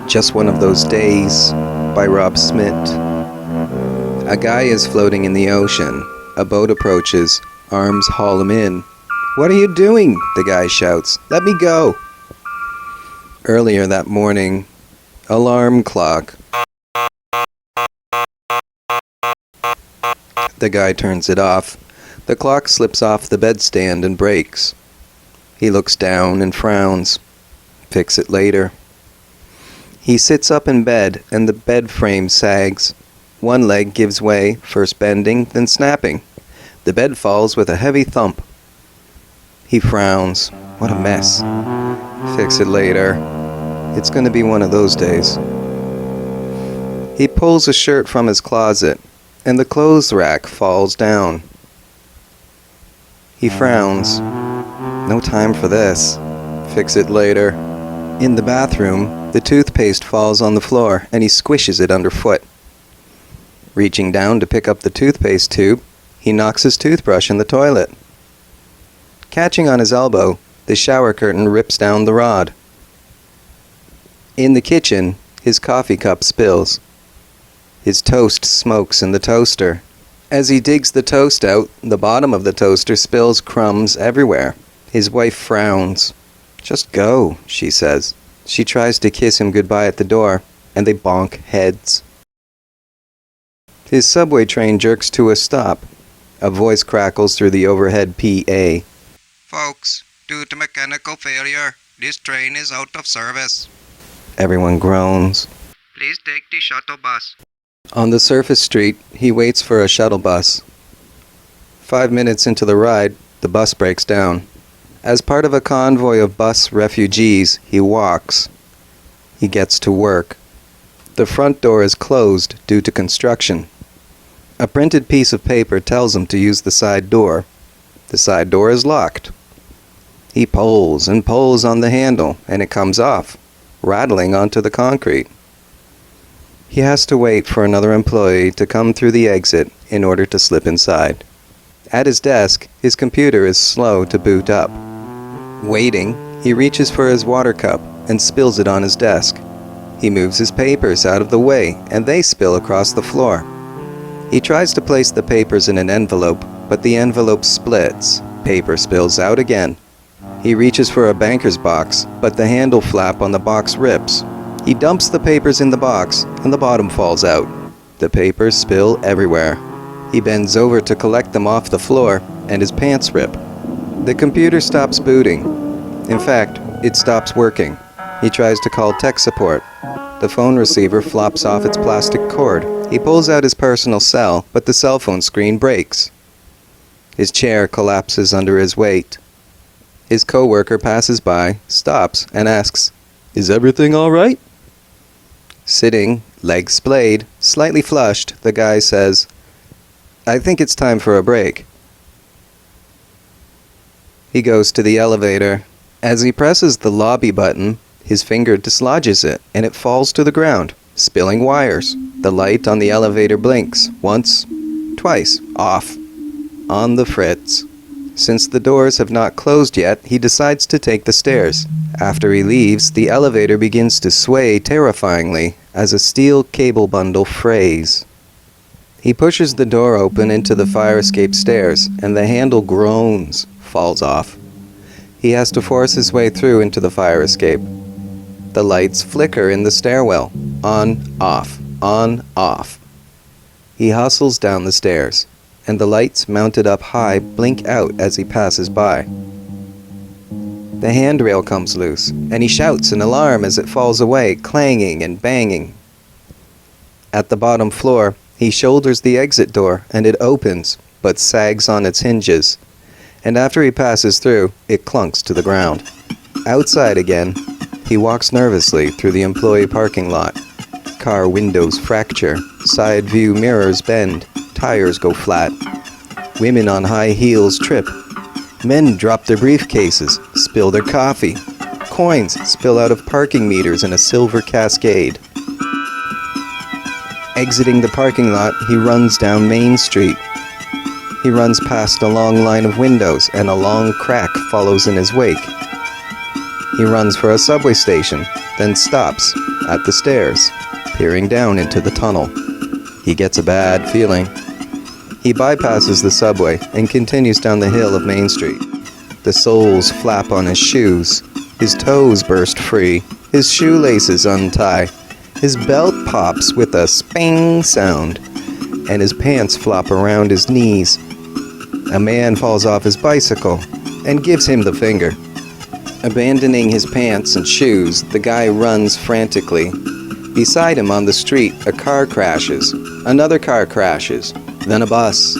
Just One of Those Days by Rob Smit. A guy is floating in the ocean. A boat approaches. Arms haul him in. "What are you doing?" the guy shouts. "Let me go." Earlier that morning, alarm clock. The guy turns it off. The clock slips off the bedstand and breaks. He looks down and frowns. Fix it later. He sits up in bed, and the bed frame sags. One leg gives way, first bending, then snapping. The bed falls with a heavy thump. He frowns. What a mess. Fix it later. It's going to be one of those days. He pulls a shirt from his closet, and the clothes rack falls down. He frowns. No time for this. Fix it later. In the bathroom, the toothpaste falls on the floor, and he squishes it underfoot. Reaching down to pick up the toothpaste tube, he knocks his toothbrush in the toilet. Catching on his elbow, the shower curtain rips down the rod. In the kitchen, his coffee cup spills. His toast smokes in the toaster. As he digs the toast out, the bottom of the toaster spills crumbs everywhere. His wife frowns. "Just go," she says. She tries to kiss him goodbye at the door, and they bonk heads. His subway train jerks to a stop. A voice crackles through the overhead PA. "Folks, due to mechanical failure, this train is out of service. Everyone groans. Please take the shuttle bus." On the surface street, he waits for a shuttle bus. 5 minutes into the ride, the bus breaks down. As part of a convoy of bus refugees, he walks. He gets to work. The front door is closed due to construction. A printed piece of paper tells him to use the side door. The side door is locked. He pulls and pulls on the handle, and it comes off, rattling onto the concrete. He has to wait for another employee to come through the exit in order to slip inside. At his desk, his computer is slow to boot up. Waiting, he reaches for his water cup and spills it on his desk. He moves his papers out of the way, and they spill across the floor. He tries to place the papers in an envelope, but the envelope splits. Paper spills out again. He reaches for a banker's box, but the handle flap on the box rips. He dumps the papers in the box, and the bottom falls out. The papers spill everywhere. He bends over to collect them off the floor, and his pants rip. The computer stops booting. In fact, it stops working. He tries to call tech support. The phone receiver flops off its plastic cord. He pulls out his personal cell, but the cell phone screen breaks. His chair collapses under his weight. His coworker passes by, stops, and asks, "Is everything all right?" Sitting, legs splayed, slightly flushed, the guy says, "I think it's time for a break." He goes to the elevator. As he presses the lobby button, his finger dislodges it, and it falls to the ground, spilling wires. The light on the elevator blinks, once, twice, off, on the fritz. Since the doors have not closed yet, he decides to take the stairs. After he leaves, the elevator begins to sway terrifyingly as a steel cable bundle frays. He pushes the door open into the fire escape stairs, and the handle groans, falls off. He has to force his way through into the fire escape. The lights flicker in the stairwell. On, off, on, off. He hustles down the stairs, and the lights mounted up high blink out as he passes by. The handrail comes loose, and he shouts in alarm as it falls away, clanging and banging. At the bottom floor, he shoulders the exit door, and it opens, but sags on its hinges. And after he passes through, it clunks to the ground. Outside again, he walks nervously through the employee parking lot. Car windows fracture, side view mirrors bend, tires go flat. Women on high heels trip. Men drop their briefcases, spill their coffee. Coins spill out of parking meters in a silver cascade. Exiting the parking lot, he runs down Main Street. He runs past a long line of windows, and a long crack follows in his wake. He runs for a subway station, then stops at the stairs, peering down into the tunnel. He gets a bad feeling. He bypasses the subway and continues down the hill of Main Street. The soles flap on his shoes. His toes burst free. His shoelaces untie. His belt pops with a sping sound, and his pants flop around his knees. A man falls off his bicycle and gives him the finger. Abandoning his pants and shoes, the guy runs frantically. Beside him on the street, a car crashes. Another car crashes. Then a bus.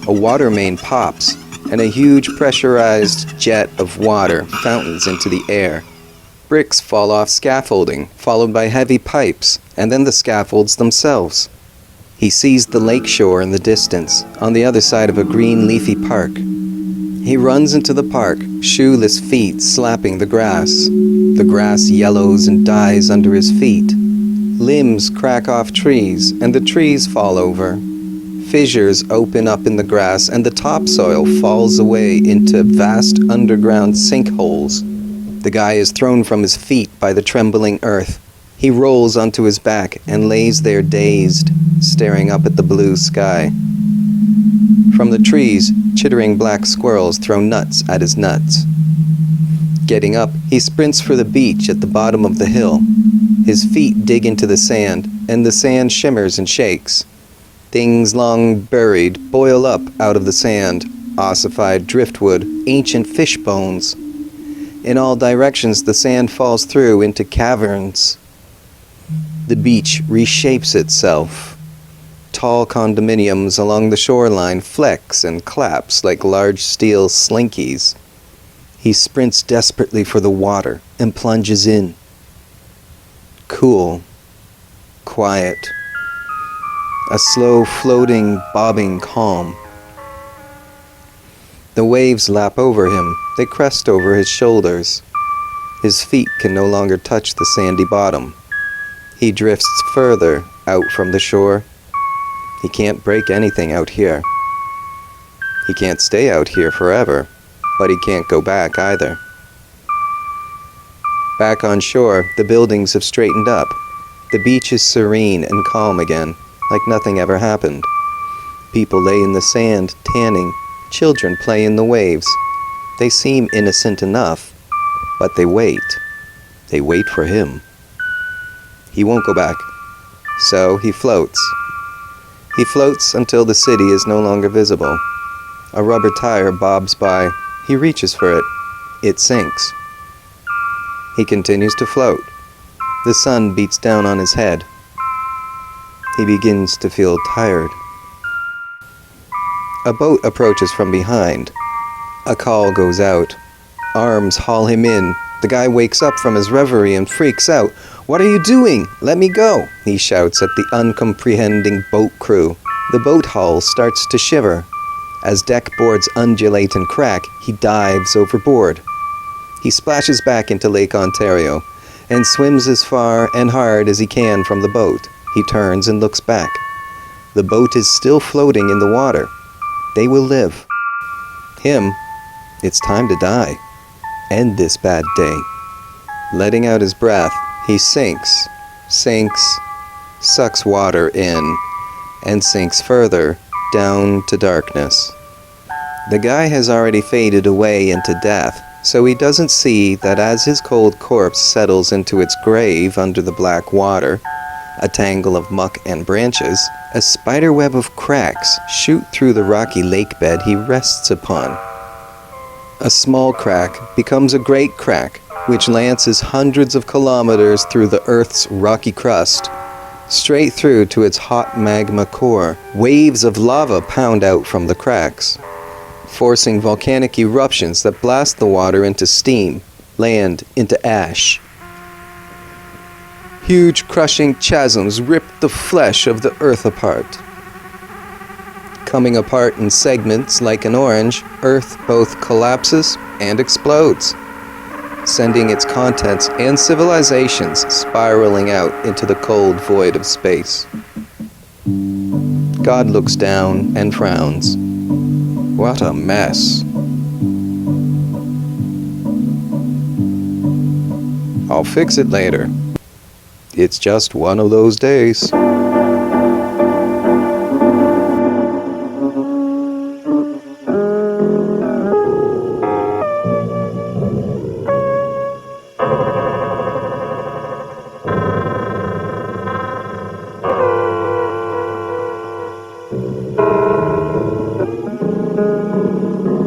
A water main pops, and a huge pressurized jet of water fountains into the air. Bricks fall off scaffolding, followed by heavy pipes, and then the scaffolds themselves. He sees the lake shore in the distance, on the other side of a green leafy park. He runs into the park, shoeless feet slapping the grass. The grass yellows and dies under his feet. Limbs crack off trees, and the trees fall over. Fissures open up in the grass, and the topsoil falls away into vast underground sinkholes. The guy is thrown from his feet by the trembling earth. He rolls onto his back and lays there dazed, staring up at the blue sky. From the trees, chittering black squirrels throw nuts at his nuts. Getting up, he sprints for the beach at the bottom of the hill. His feet dig into the sand, and the sand shimmers and shakes. Things long buried boil up out of the sand, ossified driftwood, ancient fish bones. In all directions the sand falls through into caverns. The beach reshapes itself. Tall condominiums along the shoreline flex and collapse like large steel slinkies. He sprints desperately for the water and plunges in. Cool. Quiet. A slow, floating, bobbing calm. The waves lap over him. They crest over his shoulders. His feet can no longer touch the sandy bottom. He drifts further out from the shore. He can't break anything out here. He can't stay out here forever, but he can't go back either. Back on shore, the buildings have straightened up. The beach is serene and calm again, like nothing ever happened. People lay in the sand, tanning. Children play in the waves. They seem innocent enough, but they wait. They wait for him. He won't go back, so he floats. He floats until the city is no longer visible. A rubber tire bobs by. He reaches for it. It sinks. He continues to float. The sun beats down on his head. He begins to feel tired. A boat approaches from behind. A call goes out. Arms haul him in. The guy wakes up from his reverie and freaks out. "What are you doing? Let me go!" he shouts at the uncomprehending boat crew. The boat hull starts to shiver. As deck boards undulate and crack, he dives overboard. He splashes back into Lake Ontario and swims as far and hard as he can from the boat. He turns and looks back. The boat is still floating in the water. They will live. Him, it's time to die. End this bad day. Letting out his breath, he sinks, sucks water in, and sinks further down to darkness. The guy has already faded away into death, so he doesn't see that as his cold corpse settles into its grave under the black water, a tangle of muck and branches, a spiderweb of cracks shoot through the rocky lake bed he rests upon. A small crack becomes a great crack, which lances hundreds of kilometers through the Earth's rocky crust, straight through to its hot magma core. Waves of lava pound out from the cracks, forcing volcanic eruptions that blast the water into steam, land into ash. Huge crushing chasms rip the flesh of the earth apart. Coming apart in segments like an orange, Earth both collapses and explodes, sending its contents and civilizations spiraling out into the cold void of space. God looks down and frowns. What a mess. I'll fix it later. It's just one of those days.